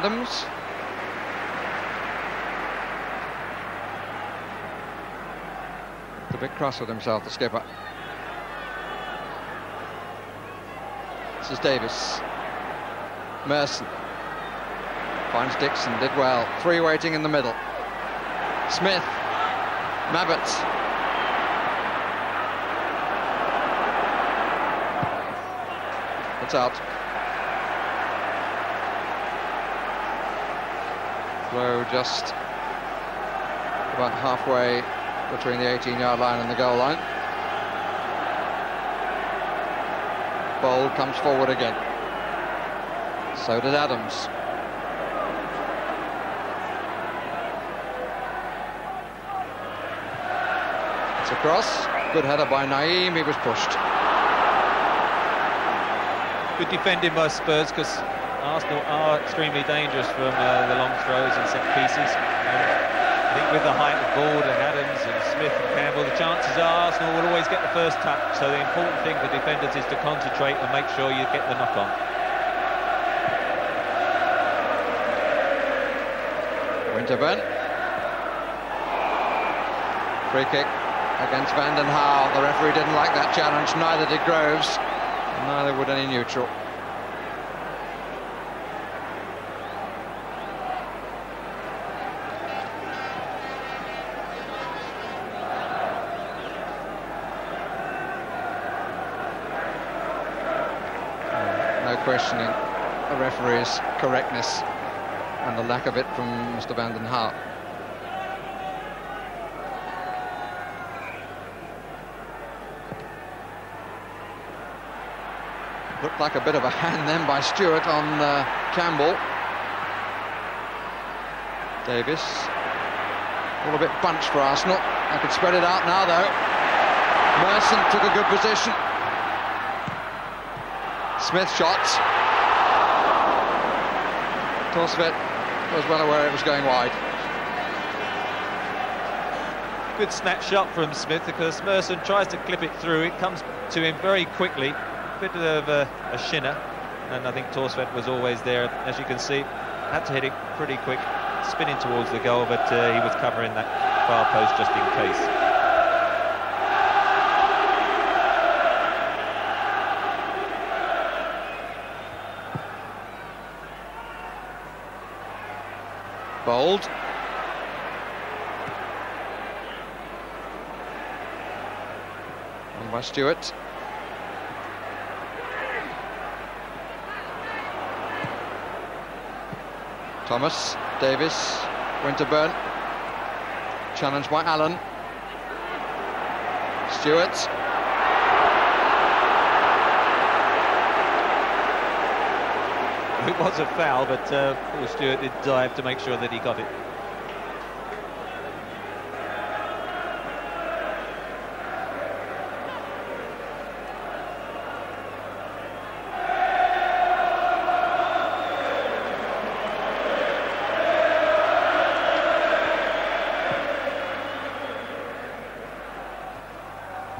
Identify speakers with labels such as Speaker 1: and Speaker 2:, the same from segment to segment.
Speaker 1: Adams. A bit cross with himself, the skipper. This is Davis. Merson finds Dixon, did well. Three waiting in the middle. Smith, Mabbott. It's out. Flow just about halfway between the 18-yard line and the goal line. Bold comes forward again. So did Adams. It's a cross. Good header by Naeem. He was pushed.
Speaker 2: Good defending by Spurs, because Arsenal are extremely dangerous from the long throws and set pieces. I think with the height of Bould and Adams and Smith and Campbell, the chances are Arsenal will always get the first touch. So the important thing for defenders is to concentrate and make sure you get the knock-on.
Speaker 1: Winterburn. Free kick against Van den Hauwe. The referee didn't like that challenge, neither did Groves, and neither would any neutral. No questioning the referee's correctness and the lack of it from Mr. Van den Hauwe. Looked like a bit of a hand then by Stewart on Campbell. Davis. All a bit bunched for Arsenal. They could spread it out now though. Merson took a good position. Smith shots. Torsvet was well aware it was going wide.
Speaker 2: Good snatch shot from Smith, because Merson tries to clip it through. It comes to him very quickly. Bit of a shinner, and I think Torsvet was always there. As you can see, had to hit it pretty quick, spinning towards the goal, but he was covering that far post just in case.
Speaker 1: Bold. On by Stewart. Thomas, Davis, Winterburn. Challenged by Allen. Stewart.
Speaker 2: It was a foul, but Paul Stewart did dive to make sure that he got it.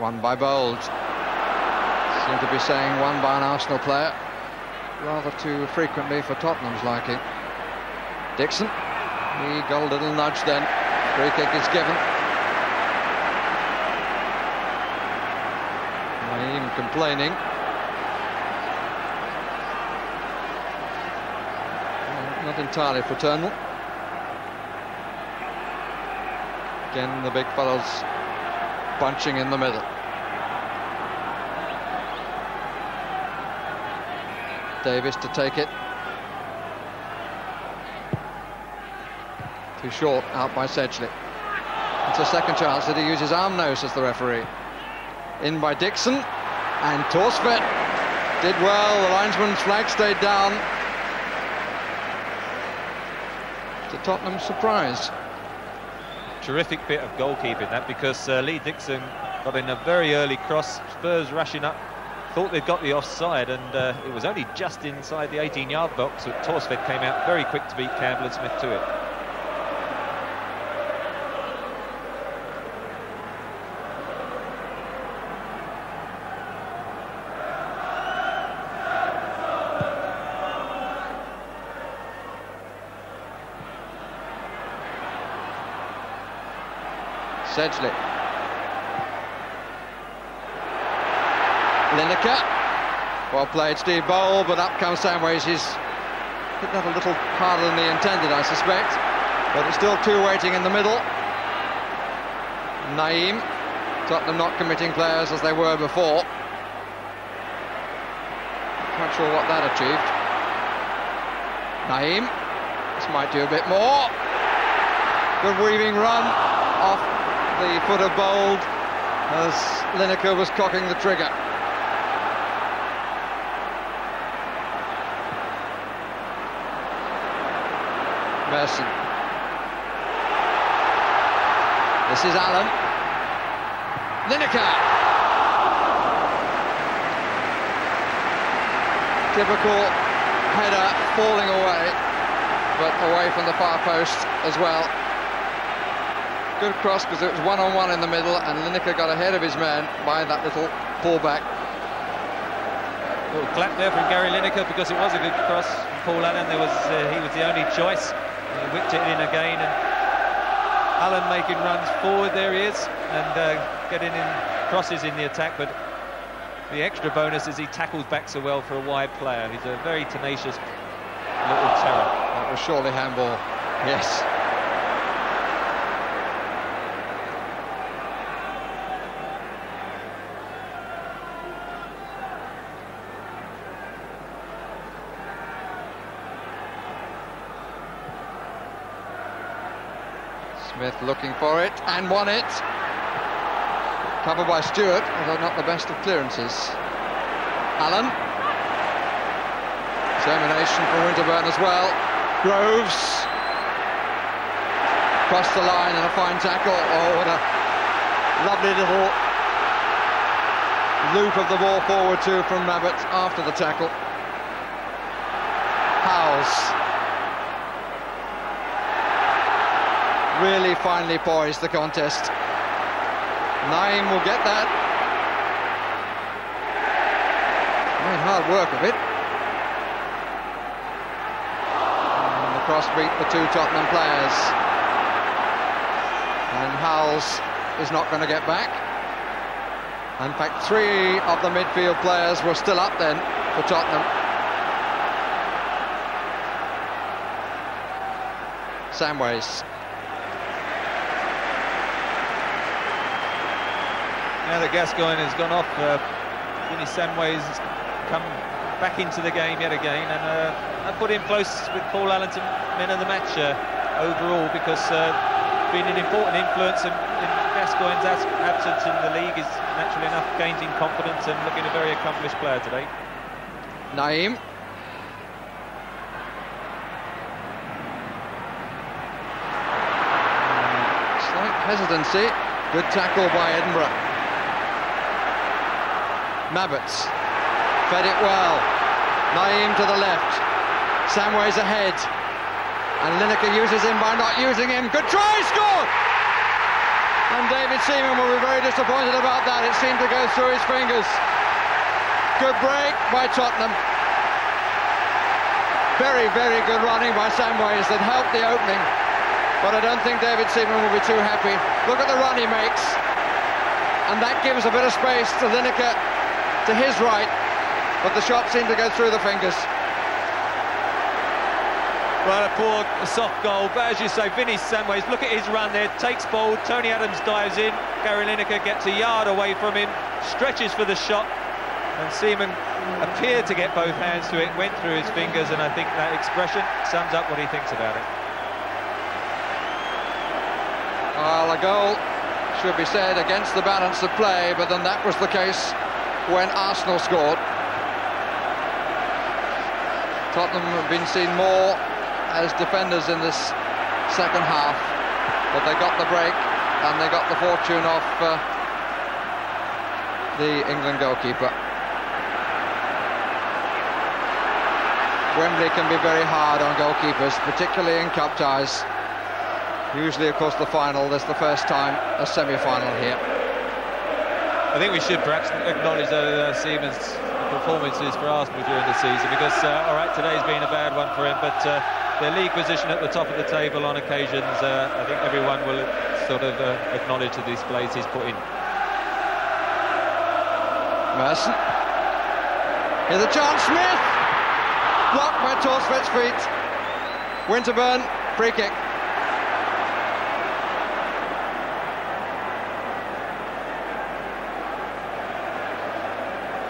Speaker 1: One by Bold. Seem to be saying one by an Arsenal player. Rather too frequently for Tottenham's liking. Dixon. The goal little nudge then. Free kick is given. Naeem complaining. Not entirely fraternal. Again, the big fellows bunching in the middle. Davis to take it. Too short, out by Sedgley. It's a second chance that he uses Armno, says the referee. In by Dixon, and Torsvet did well. The linesman's flag stayed down. To Tottenham's surprise.
Speaker 2: Terrific bit of goalkeeping that, because Lee Dixon got in a very early cross. Spurs rushing up, thought they'd got the offside, and it was only just inside the 18-yard box that Torsvet came out very quick to beat Campbell and Smith to it.
Speaker 1: Sedgley. Lineker. Well played, Steve Bowl, but up comes Samways. He's hit that a little harder than he intended, I suspect. But it's still two waiting in the middle. Naeem. Tottenham not committing players as they were before. Not sure what that achieved. Naeem. This might do a bit more. Good weaving run off the foot of Bold as Lineker was cocking the trigger. Merson. This is Allen. Lineker. Typical header falling away, but away from the far post as well. Good cross because it was one-on-one in the middle, and Lineker got ahead of his man by that little pullback.
Speaker 2: Little clap there from Gary Lineker because it was a good cross. Paul Allen, he was the only choice. He whipped it in again, and Allen making runs forward. There he is, and getting in crosses in the attack. But the extra bonus is he tackles back so well for a wide player. He's a very tenacious little terror.
Speaker 1: That was surely handball. Yes. Smith looking for it and won it. Covered by Stewart, although not the best of clearances. Allen. Determination from Winterburn as well. Groves. Crossed the line and a fine tackle. Oh, what a lovely little loop of the ball forward too from Rabbit after the tackle. Howells. Really finely poised, the contest. Naeem will get that. Made hard work of it. And the cross beat the two Tottenham players. And Howells is not going to get back. In fact, three of the midfield players were still up then for Tottenham. Samways.
Speaker 2: Now that Gascoigne has gone off, Vinny Samways has come back into the game yet again, and put him close with Paul Allen to men of the match overall, because being an important influence in Gascoigne's absence in the league is naturally enough gained in confidence and looking a very accomplished player today.
Speaker 1: Naeem. Slight hesitancy. Good tackle by Edinburgh. Mabbotts fed it well. Naeem to the left. Samways ahead. And Lineker uses him by not using him. Good try, scored! And David Seaman will be very disappointed about that. It seemed to go through his fingers. Good break by Tottenham. Very, very good running by Samways that helped the opening. But I don't think David Seaman will be too happy. Look at the run he makes. And that gives a bit of space to Lineker to his right, but the shot seemed to go through the fingers.
Speaker 2: Well, a poor soft goal, but as you say, Vinny Samways, look at his run there, takes Bold, Tony Adams dives in, Gary Lineker gets a yard away from him, stretches for the shot, and Seaman appeared to get both hands to it, went through his fingers, and I think that expression sums up what he thinks about it.
Speaker 1: Well, a goal, should be said, against the balance of play, but then that was the case when Arsenal scored. Tottenham have been seen more as defenders in this second half, but they got the break and they got the fortune of the England goalkeeper. Wembley can be very hard on goalkeepers, particularly in cup ties. Usually, of course, the final, there's the first time a semi-final here.
Speaker 2: I think we should perhaps acknowledge Seaman's performances for Arsenal during the season, because, all right, today's been a bad one for him, but their league position at the top of the table on occasions, I think everyone will sort of acknowledge the displays he's put in.
Speaker 1: Merson. Here's a chance, Smith! Blocked by Torsvedt's feet. Winterburn, free kick.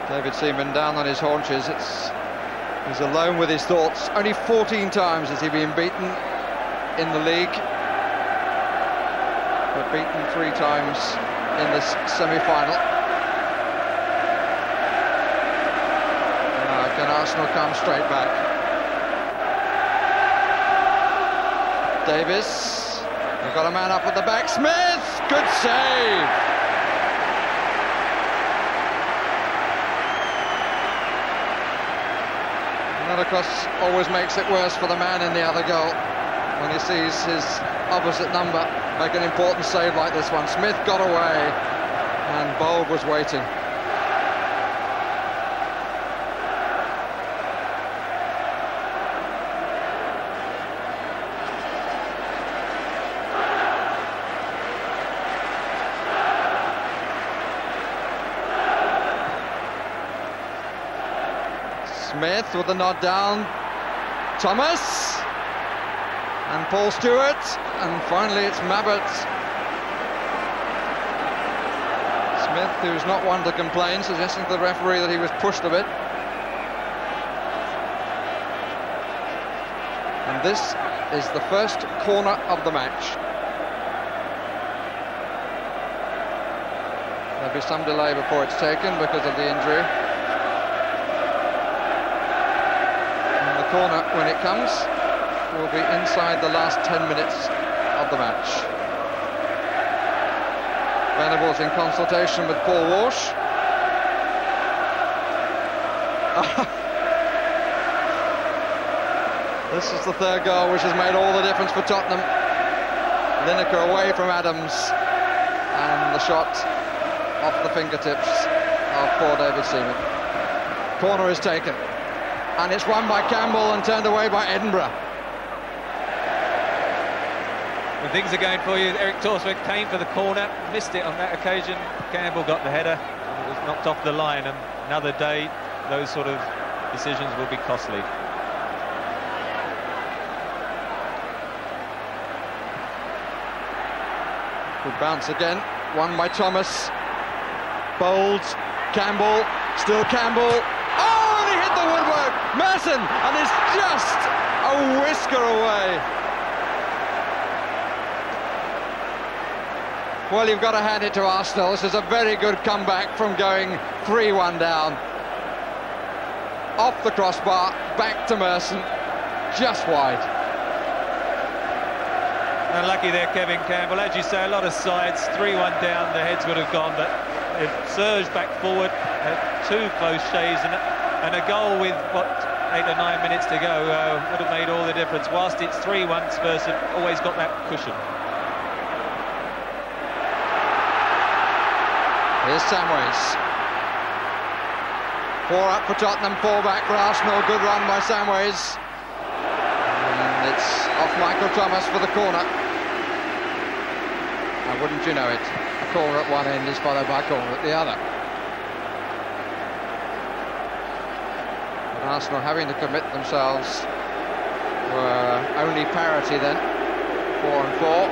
Speaker 1: David Seaman down on his haunches. He's alone with his thoughts. Only 14 times has he been beaten in the league, but beaten 3 times in this semi-final. Can Arsenal come straight back? Davis, they've got a man up at the back. Smith, good save. And that, of course, always makes it worse for the man in the other goal when he sees his opposite number make an important save like this one. Smith got away and Bold was waiting. Smith with the nod down, Thomas and Paul Stewart, and finally it's Mabbott. Smith, who's not one to complain, suggesting to the referee that he was pushed a bit. And this is the first corner of the match. There'll be some delay before it's taken because of the injury. Corner, when it comes, will be inside the last 10 minutes of the match. Venables in consultation with Paul Walsh. This is the third goal which has made all the difference for Tottenham. Lineker away from Adams, and the shot off the fingertips of poor David Seaman. Corner is taken. And it's won by Campbell and turned away by Edinburgh.
Speaker 2: When things are going for you, Eric Torsved came for the corner, missed it on that occasion. Campbell got the header, and it was knocked off the line. And another day, those sort of decisions will be costly.
Speaker 1: Good bounce again, won by Thomas. Bold, Campbell, still Campbell. He hit the woodwork, Merson, and it's just a whisker away. Well, you've got to hand it to Arsenal. This is a very good comeback from going 3-1 down. Off the crossbar, back to Merson, just wide.
Speaker 2: Unlucky there, Kevin Campbell. As you say, a lot of sides, 3-1 down, the heads would have gone, but it surged back forward, 2 close shaves, and a goal with, what, 8 or 9 minutes to go would have made all the difference. Whilst it's 3-1, Spurs have always got that cushion.
Speaker 1: Here's Samways. 4 up for Tottenham, 4 back for Arsenal. Good run by Samways. And it's off Michael Thomas for the corner. And wouldn't you know it, a corner at one end is followed by a corner at the other. Arsenal having to commit themselves were only parity then, 4-4.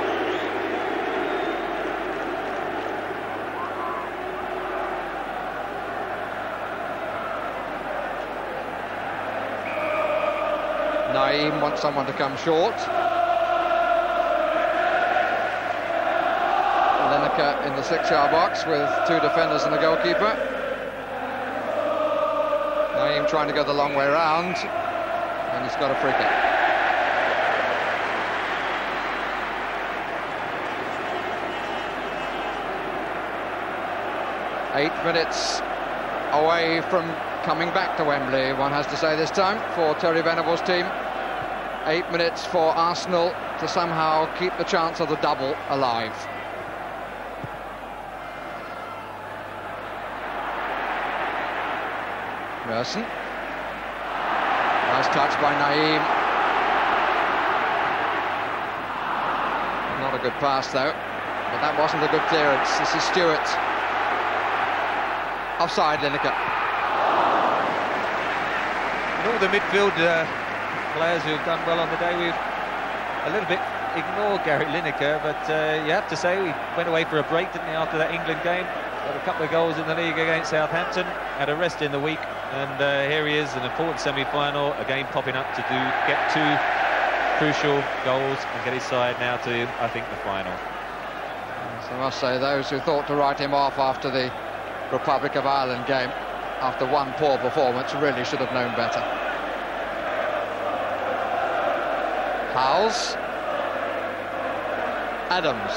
Speaker 1: Naeem wants someone to come short. Lineker in the 6-yard box with 2 defenders and a goalkeeper. Naeem trying to go the long way round, and he's got a free kick. Eight minutes away from coming back to Wembley, one has to say this time, for Terry Venables' team. 8 minutes for Arsenal to somehow keep the chance of the double alive. Merson. Nice touch by Naeem. Not a good pass though. But that wasn't a good clearance. This is Stewart. Offside, Lineker.
Speaker 2: And all the midfield players who've done well on the day, we've a little bit ignored Gary Lineker, but you have to say he went away for a break, didn't he, after that England game? Got a couple of goals in the league against Southampton, had a rest in the week, and here he is, an important semi-final, again popping up to get 2 crucial goals and get his side now to, I think, the final.
Speaker 1: So I must say, those who thought to write him off after the Republic of Ireland game, after one poor performance, really should have known better. Howells. Adams.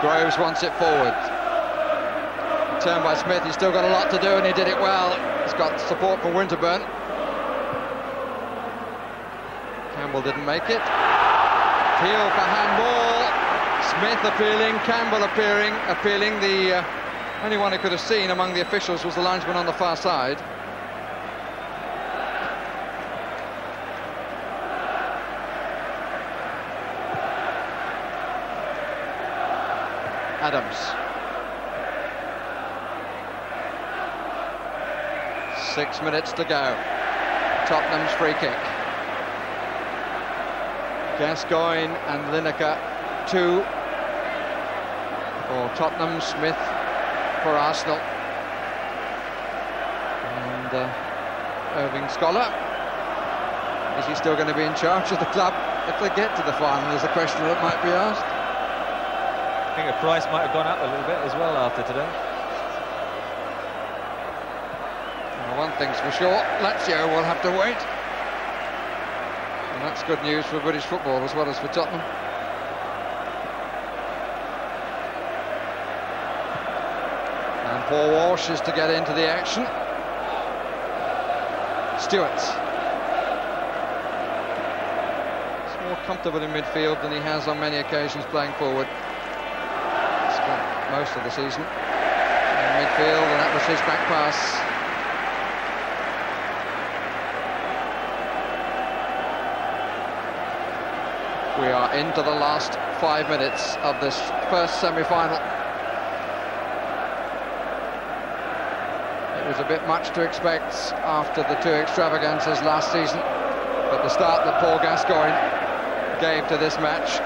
Speaker 1: Groves wants it forward. Turned by Smith. He's still got a lot to do, and he did it well. He's got support from Winterburn. Campbell didn't make it. Appeal for handball. Smith appealing, Campbell appealing. The only one who could have seen among the officials was the linesman on the far side. Adams. 6 minutes to go. Tottenham's free kick. Gascoigne and Lineker, 2 for Tottenham, Smith for Arsenal. And Irving Scholar, is he still going to be in charge of the club if they get to the final, is a question that might be asked.
Speaker 2: I think the price might have gone up a little bit as well after today.
Speaker 1: Well, one thing's for sure, Lazio will have to wait. And that's good news for British football as well as for Tottenham. And Paul Walsh is to get into the action. Stewart. He's more comfortable in midfield than he has on many occasions playing forward. Spent most of the season in midfield, and that was his back pass. We are into the last 5 minutes of this first semi-final. It was a bit much to expect after the 2 extravaganzas last season, but the start that Paul Gascoigne gave to this match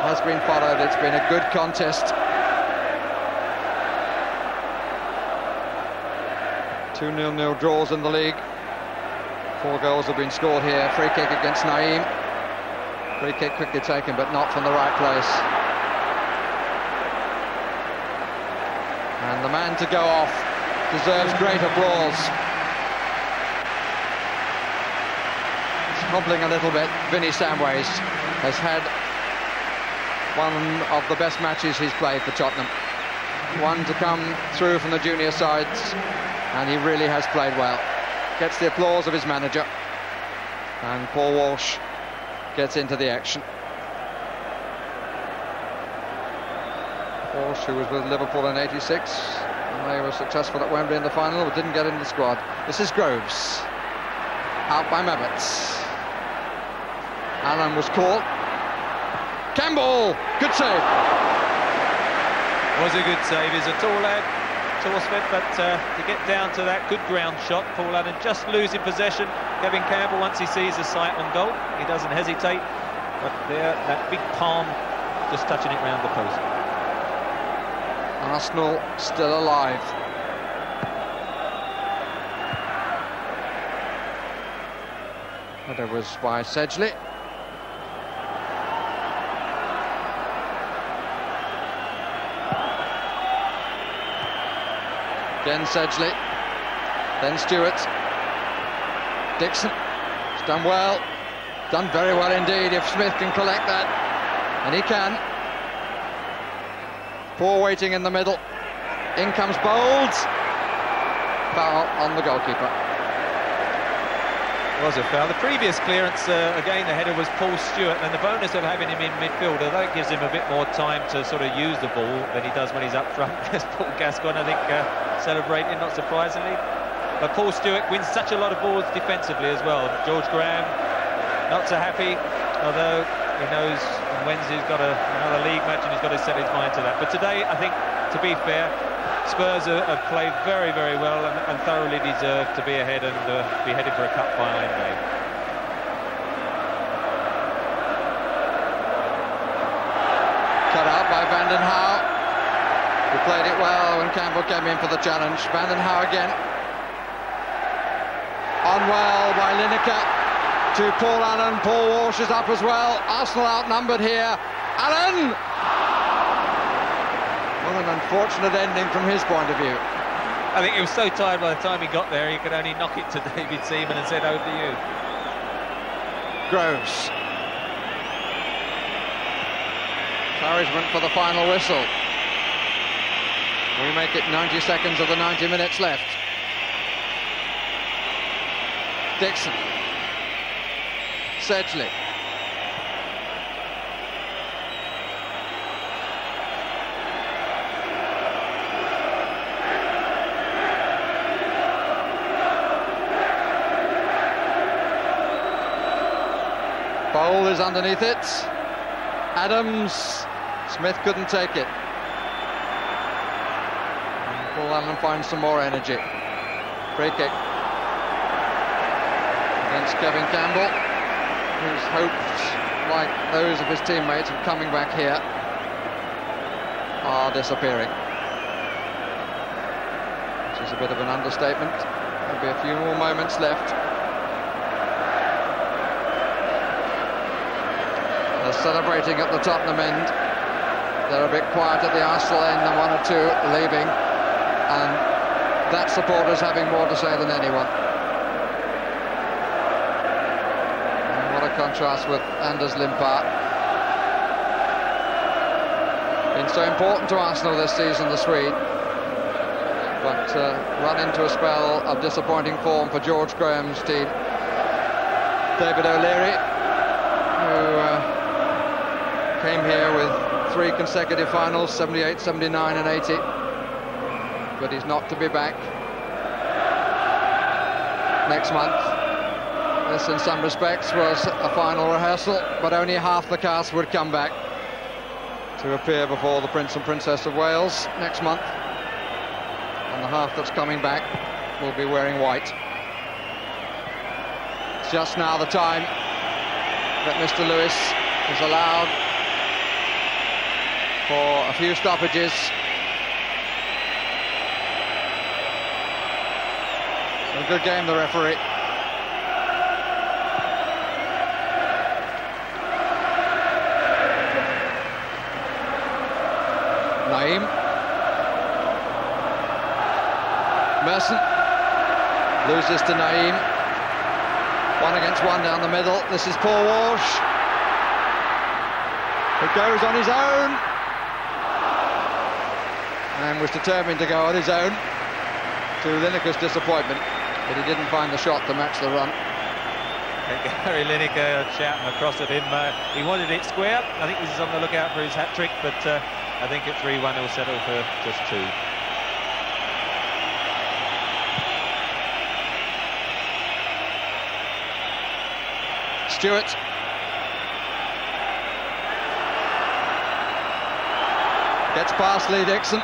Speaker 1: has been followed. It's been a good contest. 2 0-0 draws in the league. 4 goals have been scored here. Free kick against Naeem. Free kick quickly taken, but not from the right place. And the man to go off deserves great applause. Hobbling a little bit, Vinnie Samways has had one of the best matches he's played for Tottenham. One to come through from the junior sides, and he really has played well. Gets the applause of his manager, and Paul Walsh gets into the action. Walsh, who was with Liverpool in '86, and they were successful at Wembley in the final, but didn't get in the squad. This is Groves, out by Mabitz. Allen was caught. Campbell, good save.
Speaker 2: Was a good save. He's a tall lad, Smith, but to get down to that good ground shot, Paul Allen just losing possession. Kevin Campbell, once he sees the sight on goal, he doesn't hesitate. But there, that big palm just touching it round the post.
Speaker 1: Arsenal still alive. Header was by Sedgley. Again Sedgley, then Stewart, Dixon, it's done well, done very well indeed if Smith can collect that, and he can. Poor waiting in the middle, in comes Bowles, foul on the goalkeeper.
Speaker 2: Was a foul. The previous clearance, again the header was Paul Stewart, and the bonus of having him in midfield, that gives him a bit more time to sort of use the ball than he does when he's up front. Paul Gascoigne, I think, celebrating, not surprisingly. But Paul Stewart wins such a lot of balls defensively as well. George Graham not so happy, although he knows on Wednesday he's got another league match and he's got to set his mind to that. But today, I think, to be fair, Spurs have played very, very well and thoroughly deserve to be ahead and be headed for a cup final in May.
Speaker 1: Cut out by Van den Hauwe, who played it well when Campbell came in for the challenge. Van den Hauwe again. On well by Lineker to Paul Allen. Paul Walsh is up as well. Arsenal outnumbered here. Allen! What an unfortunate ending from his point of view.
Speaker 2: I think he was so tired by the time he got there, he could only knock it to David Seaman and said, over to you.
Speaker 1: Groves. Encouragement for the final whistle. We make it 90 seconds of the 90 minutes left. Dixon. Sedgley. Bowl is underneath it. Adams. Smith couldn't take it. And Paul Allen finds some more energy. Free kick against Kevin Campbell, whose hopes, like those of his teammates, of coming back here are disappearing. Which is a bit of an understatement. There'll be a few more moments left. They're celebrating at the Tottenham end. They're a bit quiet at the Arsenal end, and one or two leaving. And that supporter's having more to say than anyone. And what a contrast with Anders Limpar. Been so important to Arsenal this season, the Swede. But run into a spell of disappointing form for George Graham's team. David O'Leary, who came here with 3 consecutive finals, 78, 79 and 80. But he's not to be back next month. This, in some respects, was a final rehearsal, but only half the cast would come back to appear before the Prince and Princess of Wales next month. And the half that's coming back will be wearing white. It's just now the time that Mr. Lewis is allowed for a few stoppages. A good game, the referee. Naeem. Merson loses to Naeem. 1 against 1 down the middle. This is Paul Walsh. He goes on his own. And was determined to go on his own, to Lineker's disappointment, but he didn't find the shot to match the run.
Speaker 2: Gary Lineker shouting across at him. He wanted it square. I think he's on the lookout for his hat-trick, but I think at 3-1 he'll settle for just 2.
Speaker 1: Stewart. Gets past Lee Dixon.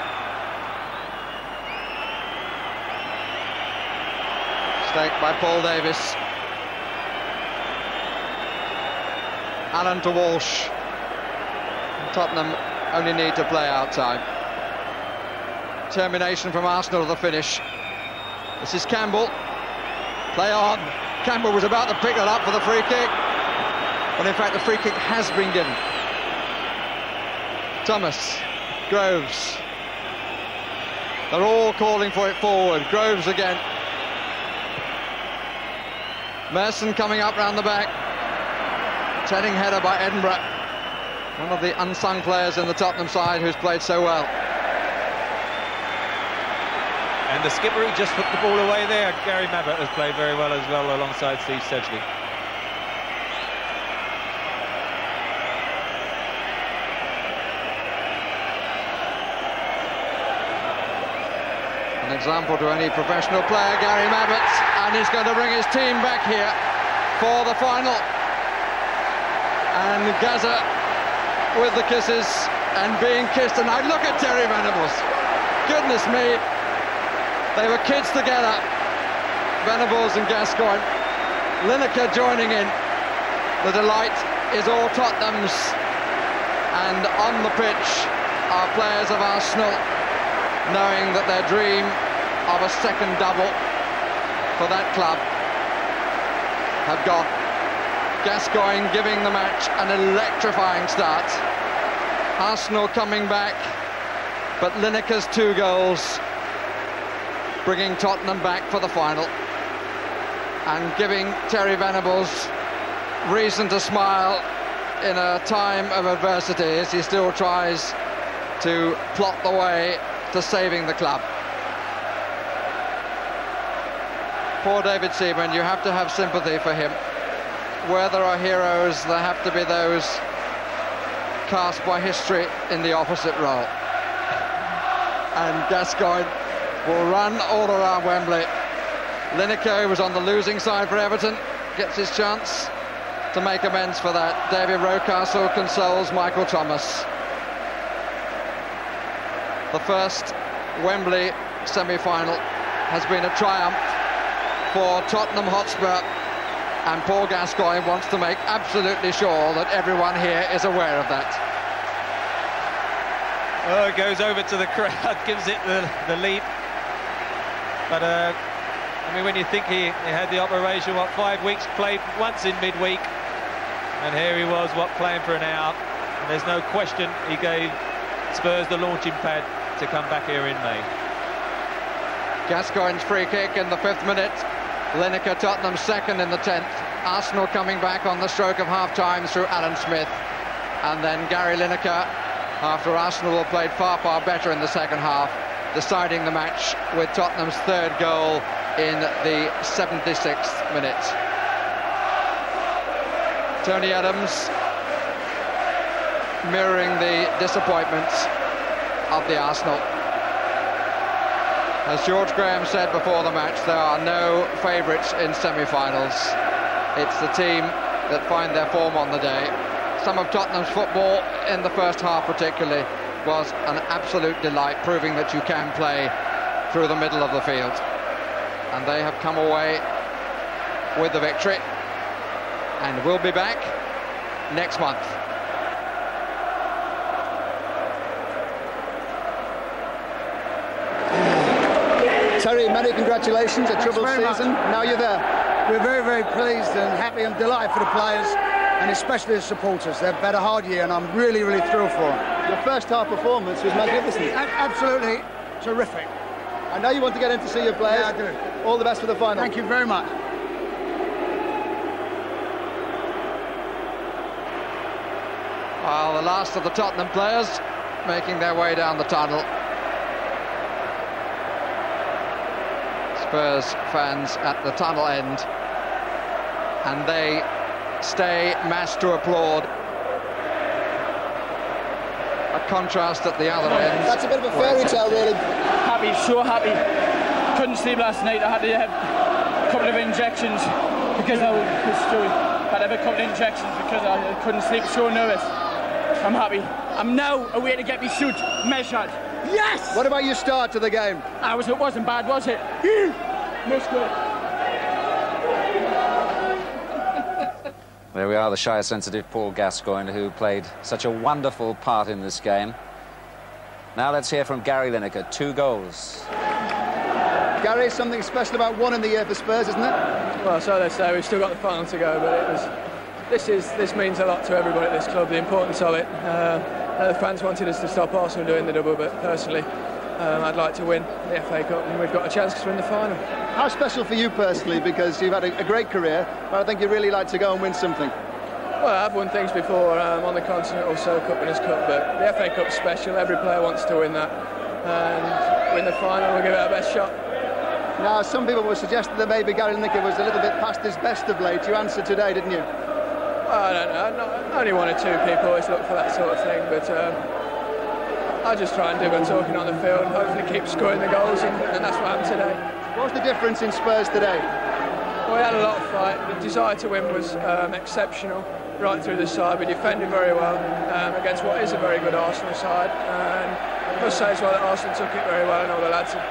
Speaker 1: Mistake by Paul Davis. Allen to Walsh. And Tottenham only need to play out time. Termination from Arsenal to the finish. This is Campbell. Play on. Campbell was about to pick that up for the free kick. But in fact the free kick has been given. Thomas. Groves. They're all calling for it forward. Groves again. Merson coming up round the back. Heading header by Edinburgh. One of the unsung players in the Tottenham side who's played so well.
Speaker 2: And the skipper who just put the ball away there, Gary Mabbutt, has played very well as well alongside Steve Sedgley.
Speaker 1: An example to any professional player, Gary Mabbutt, and he's going to bring his team back here for the final. And Gaza with the kisses and being kissed, and I look at Terry Venables. Goodness me, they were kids together, Venables and Gascoigne. Lineker joining in. The delight is all Tottenham's, and on the pitch are players of Arsenal, knowing that their dream of a second double for that club have gone. Gascoigne giving the match an electrifying start. Arsenal coming back, but Lineker's 2 goals bringing Tottenham back for the final and giving Terry Venables reason to smile in a time of adversity as he still tries to plot the way to saving the club. Poor David Seaman, you have to have sympathy for him. Where there are heroes, there have to be those cast by history in the opposite role. And Gascoigne will run all around Wembley. Lineker, who was on the losing side for Everton, gets his chance to make amends for that. David Rocastle consoles Michael Thomas. The first Wembley semi-final has been a triumph for Tottenham Hotspur, and Paul Gascoigne wants to make absolutely sure that everyone here is aware of that.
Speaker 2: Oh, it goes over to the crowd, gives it the leap. But, I mean, when you think he had the operation, 5 weeks, played once in midweek, and here he was, playing for an hour. And there's no question he gave Spurs the launching pad to come back here in May.
Speaker 1: Gascoigne's free kick in the 5th minute. Lineker, Tottenham second in the 10th. Arsenal coming back on the stroke of half-time through Alan Smith. And then Gary Lineker, after Arsenal have played far, far better in the second half, deciding the match with Tottenham's 3rd goal in the 76th minute. Tony Adams mirroring the disappointments of the Arsenal. As George Graham said before the match, there are no favourites in semi-finals. It's the team that find their form on the day. Some of Tottenham's football, in the first half particularly, was an absolute delight, proving that you can play through the middle of the field. And they have come away with the victory, and will be back next month.
Speaker 3: Terry, many congratulations. A troubled season. Now you're there.
Speaker 4: We're very, very pleased and happy and delighted for the players, and especially the supporters. They've had a hard year, and I'm really, really thrilled for them.
Speaker 3: Your first half performance was magnificent.
Speaker 4: Absolutely terrific.
Speaker 3: I know you want to get in to see your players.
Speaker 4: Yeah, I do.
Speaker 3: All the best for the final.
Speaker 4: Thank you very much.
Speaker 1: Well, the last of the Tottenham players making their way down the tunnel. Spurs fans at the tunnel end, and they stay massed to applaud. A contrast at the other end.
Speaker 3: That's a bit of a fairy tale, really.
Speaker 5: Happy, so happy. Couldn't sleep last night. I had to have a couple of injections because I had to have a couple of injections because I couldn't sleep. So nervous. I'm happy. I'm now away to get my suit measured. Yes!
Speaker 3: What about your start to the game?
Speaker 5: It wasn't bad, was it?
Speaker 6: There we are, the shy, sensitive Paul Gascoigne, who played such a wonderful part in this game. Now let's hear from Gary Lineker. 2 goals.
Speaker 3: Gary, something special about one in the year for Spurs, isn't it?
Speaker 7: Well, so they say. We've still got the final to go, but this means a lot to everybody at this club, the importance of it. The fans wanted us to stop Arsenal doing the double, but personally, I'd like to win the FA Cup, and we've got a chance to win the final.
Speaker 3: How special for you personally, because you've had a great career, but I think you'd really like to go and win something.
Speaker 7: Well, I've won things before on the Continental Cup, Winners' Cup, but the FA Cup's special. Every player wants to win that, and win the final. We'll give it our best shot.
Speaker 3: Now, some people were suggesting that maybe Gary Lineker was a little bit past his best of late. You answered today, didn't you?
Speaker 7: Well, I don't know. Only 1 or 2 people always look for that sort of thing, but I just try and do my talking on the field and hopefully keep scoring the goals, and that's what happened today.
Speaker 3: What was the difference in Spurs today?
Speaker 7: Well, we had a lot of fight. The desire to win was exceptional. right through the side. We defended very well against what is a very good Arsenal side, and I must say as well that Arsenal took it very well, and all the lads have